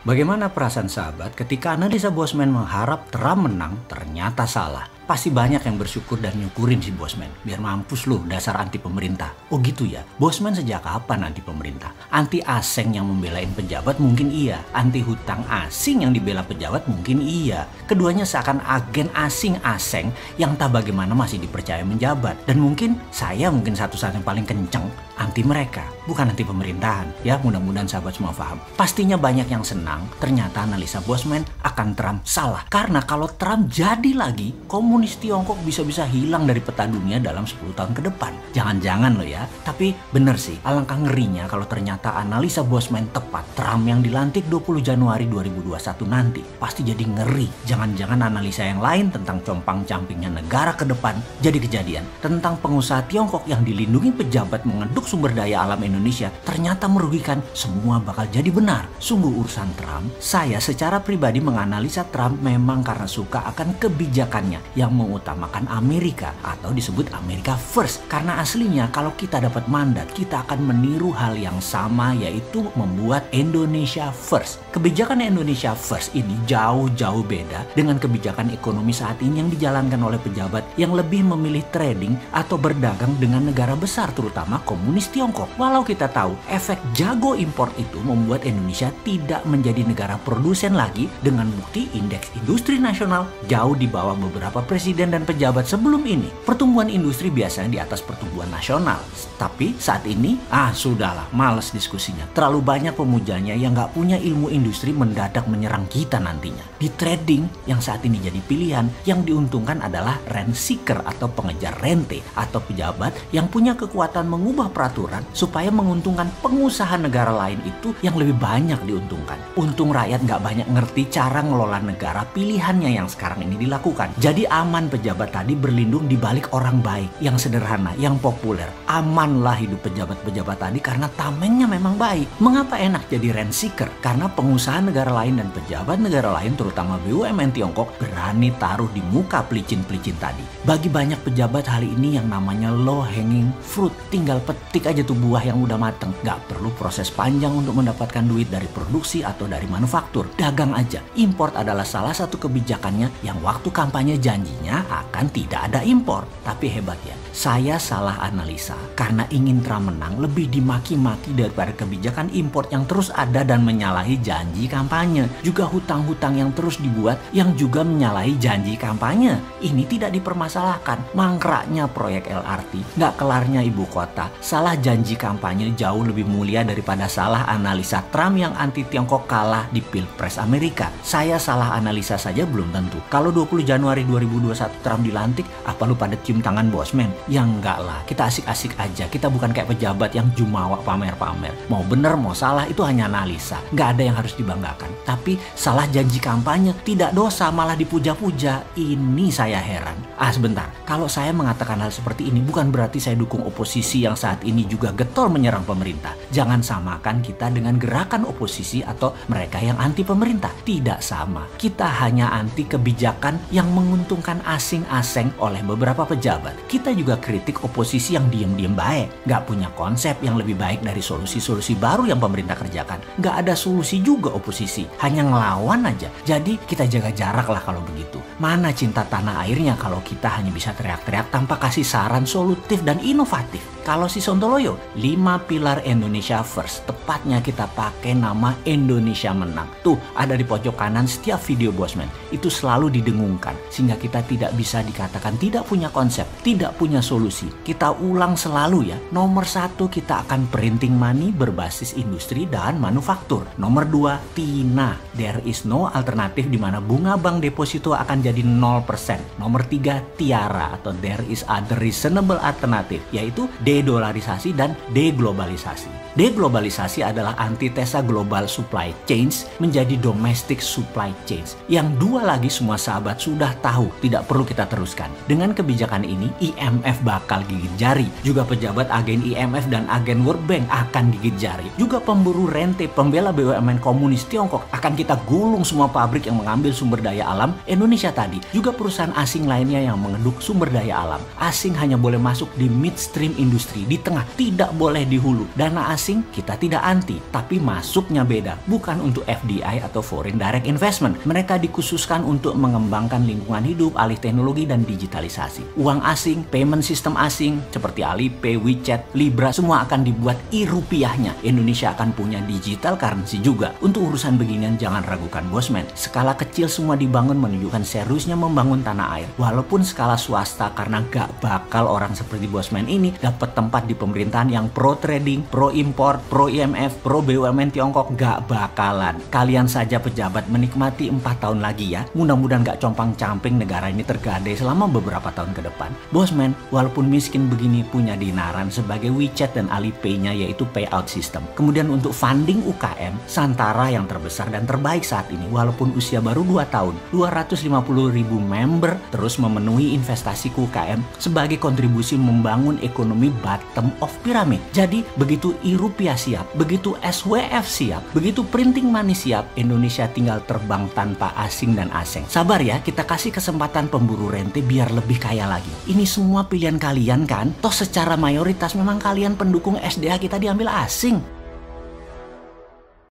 Bagaimana perasaan sahabat ketika analisa Bosman mengharap Trump menang ternyata salah? Pasti banyak yang bersyukur dan nyukurin si Bosman. Biar mampus lu dasar anti pemerintah. Oh gitu ya? Bosman sejak kapan anti pemerintah? Anti asing yang membelain pejabat mungkin iya. Anti hutang asing yang dibela pejabat mungkin iya. Keduanya seakan agen asing-asing yang tak bagaimana masih dipercaya menjabat. Dan mungkin satu saat yang paling kenceng anti mereka. Bukan anti pemerintahan. Ya mudah-mudahan sahabat semua paham. Pastinya banyak yang senang ternyata analisa Bosman akan Trump salah. Karena kalau Trump jadi lagi, komunis Tiongkok bisa-bisa hilang dari peta dunia dalam 10 tahun ke depan. Jangan-jangan loh ya. Tapi bener sih, alangkah ngerinya kalau ternyata analisa Bosman tepat. Trump yang dilantik 20 Januari 2021 nanti pasti jadi ngeri. Jangan-jangan analisa yang lain tentang compang-campingnya negara ke depan jadi kejadian. Tentang pengusaha Tiongkok yang dilindungi pejabat mengeduk sumber daya alam Indonesia ternyata merugikan, semua bakal jadi benar. Sungguh urusan Trump, saya secara pribadi menganalisa Trump memang karena suka akan kebijakannya yang mengutamakan Amerika atau disebut America First. Karena aslinya kalau kita dapat mandat, kita akan meniru hal yang sama, yaitu membuat Indonesia First. Kebijakan Indonesia First ini jauh-jauh beda dengan kebijakan ekonomi saat ini yang dijalankan oleh pejabat yang lebih memilih trading atau berdagang dengan negara besar, terutama komunis Tiongkok. Walau kita tahu efek jago impor itu membuat Indonesia tidak menjadi negara produsen lagi, dengan bukti indeks industri nasional jauh di bawah beberapa presiden dan pejabat sebelum ini. Pertumbuhan industri biasanya di atas pertumbuhan nasional. Tapi saat ini, sudahlah, males diskusinya. Terlalu banyak pemujanya yang gak punya ilmu industri mendadak menyerang kita nantinya. Di trading yang saat ini jadi pilihan, yang diuntungkan adalah rent seeker atau pengejar rente, atau pejabat yang punya kekuatan mengubah peraturan supaya menguntungkan pengusaha negara lain itu yang lebih banyak diuntungkan. Untung rakyat gak banyak ngerti cara ngelola negara pilihannya yang sekarang ini dilakukan. Jadi aman pejabat tadi berlindung di balik orang baik, yang sederhana, yang populer. Amanlah hidup pejabat-pejabat tadi karena tamengnya memang baik. Mengapa enak jadi rent seeker? Karena pengusaha negara lain dan pejabat negara lain, terutama BUMN Tiongkok, berani taruh di muka pelicin-pelicin tadi. Bagi banyak pejabat hal ini yang namanya low hanging fruit. Tinggal petik aja tuh buah yang udah mateng. Gak perlu proses panjang untuk mendapatkan duit dari produksi atau dari manufaktur. Dagang aja. Import adalah salah satu kebijakannya yang waktu kampanye janjinya akan tidak ada impor. Tapi hebat ya, saya salah analisa karena ingin Trump menang lebih dimaki-maki daripada kebijakan import yang terus ada dan menyalahi janji kampanye. Juga hutang-hutang yang terus dibuat yang juga menyalahi janji kampanye. Ini tidak dipermasalahkan. Mangkraknya proyek LRT, nggak kelarnya ibu kota, salah janji kampanye jauh lebih mulia daripada salah analisa Trump yang anti Tiongkok kalah di Pilpres Amerika. Saya salah analisa saja belum tentu. Kalau 20 Januari 2021 Trump dilantik, apa lu pada cium tangan Bosman? Ya enggak lah, kita asik-asik aja. Kita bukan kayak pejabat yang jumawa pamer-pamer. Mau bener mau salah itu hanya analisa. Nggak ada yang harus dibanggakan. Tapi salah janji kampanye tidak dosa, malah dipuja-puja. Ini saya heran. Sebentar, kalau saya mengatakan hal seperti ini bukan berarti saya dukung oposisi yang saat ini juga getol menyerang pemerintah. Jangan samakan kita dengan gerakan oposisi atau mereka yang anti pemerintah. Tidak sama. Kita hanya anti kebijakan yang menguntungkan asing-asing oleh beberapa pejabat. Kita juga kritik oposisi yang diem-diem baik. Nggak punya konsep yang lebih baik dari solusi-solusi baru yang pemerintah kerjakan. Nggak ada solusi juga oposisi. Hanya ngelawan aja. Jadi kita jaga jarak lah kalau begitu. Mana cinta tanah airnya kalau kita hanya bisa teriak-teriak tanpa kasih saran solutif dan inovatif. Kalau si Sontoloyo, 5 pilar Indonesia First. Tepatnya kita pakai nama Indonesia Menang. Tuh, ada di pojok kanan setiap video Bosman. Itu selalu didengungkan. Sehingga kita tidak bisa dikatakan tidak punya konsep, tidak punya solusi. Kita ulang selalu ya. Nomor 1, kita akan printing money berbasis industri dan manufaktur. Nomor 2, TINA. There is no alternative di mana bunga bank deposito akan jadi 0%. Nomor 3, TIARA atau there is other reasonable alternative, yaitu dedolarisasi dan deglobalisasi. Deglobalisasi adalah antitesa global supply chains menjadi domestic supply chains. Yang dua lagi semua sahabat sudah tahu, tidak perlu kita teruskan. Dengan kebijakan ini, IMF bakal gigit jari. Juga pejabat agen IMF dan agen World Bank akan gigit jari. Juga pemburu rente, pembela BUMN komunis Tiongkok akan kita gulung semua pabrik yang mengambil sumber daya alam Indonesia tadi. Juga perusahaan asing lainnya yang mengeduk sumber daya alam. Asing hanya boleh masuk di midstream industri industri di tengah, tidak boleh di hulu. Dana asing kita tidak anti, tapi masuknya beda. Bukan untuk FDI atau Foreign Direct Investment. Mereka dikhususkan untuk mengembangkan lingkungan hidup, alih teknologi, dan digitalisasi. Uang asing, payment system asing, seperti Alipay, WeChat, Libra, semua akan dibuat e-rupiahnya. Indonesia akan punya digital currency juga. Untuk urusan beginian jangan ragukan Bosman. Skala kecil semua dibangun menunjukkan seriusnya membangun tanah air. Walaupun skala swasta, karena gak bakal orang seperti Bosman ini dapat tempat di pemerintahan yang pro trading, pro import, pro IMF, pro BUMN Tiongkok, gak bakalan. Kalian saja pejabat menikmati 4 tahun lagi ya. Mudah-mudahan gak compang-camping negara ini tergadai selama beberapa tahun ke depan. Bosman, walaupun miskin begini, punya dinaran sebagai WeChat dan Alipay-nya, yaitu payout system. Kemudian untuk funding UKM, Santara yang terbesar dan terbaik saat ini, walaupun usia baru 2 tahun, 250.000 member terus memenuhi investasi ke UKM sebagai kontribusi membangun ekonomi bottom of pyramid. Jadi begitu e-rupiah siap, begitu SWF siap, begitu printing money siap, Indonesia tinggal terbang tanpa asing dan asing. Sabar ya, kita kasih kesempatan pemburu rente biar lebih kaya lagi. Ini semua pilihan kalian kan? Toh secara mayoritas memang kalian pendukung SDA kita diambil asing.